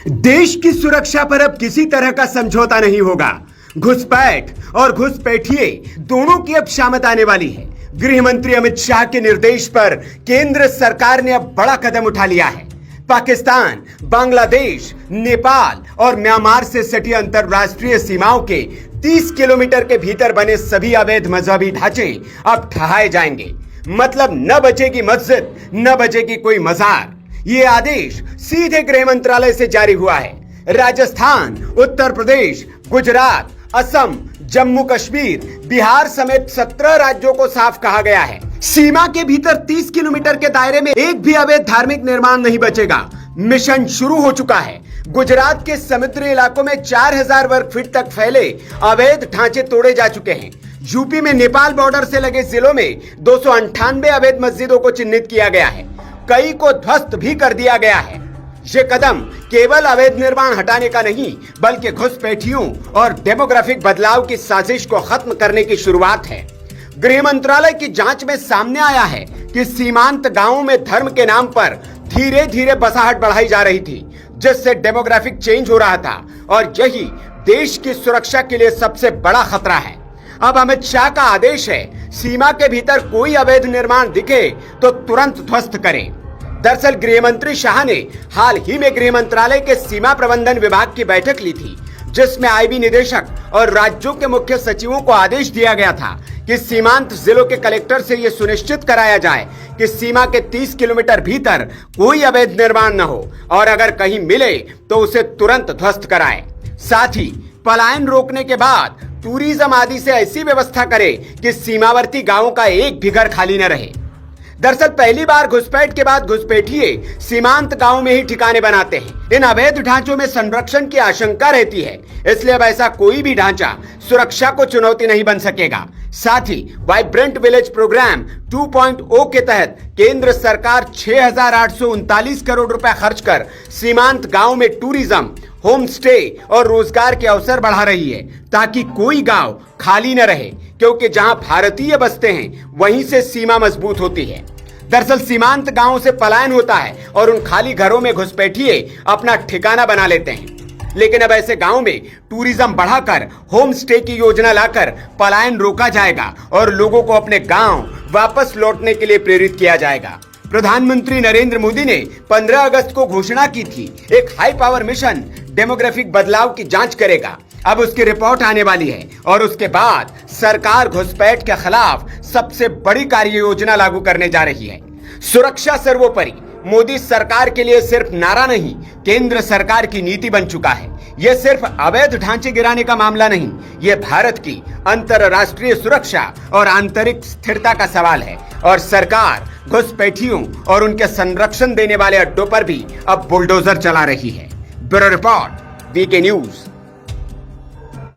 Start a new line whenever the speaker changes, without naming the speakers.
देश की सुरक्षा पर अब किसी तरह का समझौता नहीं होगा। घुसपैठ और घुसपैठिए दोनों की अब शामत आने वाली है। गृह मंत्री अमित शाह के निर्देश पर केंद्र सरकार ने अब बड़ा कदम उठा लिया है। पाकिस्तान, बांग्लादेश, नेपाल और म्यांमार से सटी अंतरराष्ट्रीय सीमाओं के 30 किलोमीटर के भीतर बने सभी अवैध मजहबी ढांचे अब ढहाए जाएंगे। मतलब न बचेगी मस्जिद, न बचेगी कोई मजार। ये आदेश सीधे गृह मंत्रालय से जारी हुआ है। राजस्थान, उत्तर प्रदेश, गुजरात, असम, जम्मू कश्मीर, बिहार समेत 17 राज्यों को साफ कहा गया है, सीमा के भीतर 30 किलोमीटर के दायरे में एक भी अवैध धार्मिक निर्माण नहीं बचेगा। मिशन शुरू हो चुका है। गुजरात के समुद्री इलाकों में 4000 वर्ग फीट तक फैले अवैध ढांचे तोड़े जा चुके हैं। यूपी में नेपाल बॉर्डर से लगे जिलों में 298 अवैध मस्जिदों को चिन्हित किया गया है। कई को ध्वस्त भी कर दिया गया है। ये कदम केवल अवैध निर्माण हटाने का नहीं, बल्कि घुसपैठियों और डेमोग्राफिक बदलाव की साजिश को खत्म करने की शुरुआत है। गृह मंत्रालय की जांच में सामने आया है कि सीमांत गांवों में धर्म के नाम पर धीरे धीरे बसाहट बढ़ाई जा रही थी, जिससे डेमोग्राफिक चेंज हो रहा था और यही देश की सुरक्षा के लिए सबसे बड़ा खतरा है। अब अमित शाह का आदेश है, सीमा के भीतर कोई अवैध निर्माण दिखे तो तुरंत ध्वस्त करें। दरअसल गृह मंत्री शाह ने हाल ही में गृह मंत्रालय के सीमा प्रबंधन विभाग की बैठक ली थी, जिसमें आईबी निदेशक और राज्यों के मुख्य सचिवों को आदेश दिया गया था कि सीमांत जिलों के कलेक्टर से यह सुनिश्चित कराया जाए कि सीमा के 30 किलोमीटर भीतर कोई अवैध निर्माण न हो और अगर कहीं मिले तो उसे तुरंत ध्वस्त कराए। साथ ही पलायन रोकने के बाद टूरिज्म आदि से ऐसी व्यवस्था करे कि सीमावर्ती गांवों का एक भी घर खाली न रहे। दरअसल पहली बार घुसपैठ के बाद घुसपैठिए सीमांत गांव में ही ठिकाने बनाते हैं। इन अवैध ढांचों में संरक्षण की आशंका रहती है, इसलिए अब ऐसा कोई भी ढांचा सुरक्षा को चुनौती नहीं बन सकेगा। साथ ही वाइब्रेंट विलेज प्रोग्राम 2.0 के तहत केंद्र सरकार 6,839 करोड़ रुपए खर्च कर सीमांत गांव में टूरिज्म, होम स्टे और रोजगार के अवसर बढ़ा रही है, ताकि कोई गांव खाली न रहे, क्योंकि जहां भारतीय बसते हैं वहीं से सीमा मजबूत होती है। दरअसल सीमांत गांवों से पलायन होता है और उन खाली घरों में घुसपैठिए अपना ठिकाना बना लेते हैं। लेकिन अब ऐसे गांव में टूरिज्म बढ़ाकर होम स्टे की योजना लाकर पलायन रोका जाएगा और लोगों को अपने गांव वापस लौटने के लिए प्रेरित किया जाएगा। प्रधानमंत्री नरेंद्र मोदी ने 15 अगस्त को घोषणा की थी, एक हाई पावर मिशन डेमोग्राफिक बदलाव की जांच करेगा। अब उसकी रिपोर्ट आने वाली है और उसके बाद सरकार घुसपैठ के खिलाफ सबसे बड़ी कार्य योजना लागू करने जा रही है। सुरक्षा सर्वोपरि मोदी सरकार के लिए सिर्फ नारा नहीं, केंद्र सरकार की नीति बन चुका है। यह सिर्फ अवैध ढांचे गिराने का मामला नहीं, यह भारत की अंतरराष्ट्रीय सुरक्षा और आंतरिक स्थिरता का सवाल है। और सरकार घुसपैठियों और उनके संरक्षण देने वाले अड्डों पर भी अब बुलडोजर चला रही है। Bureau report, VK news.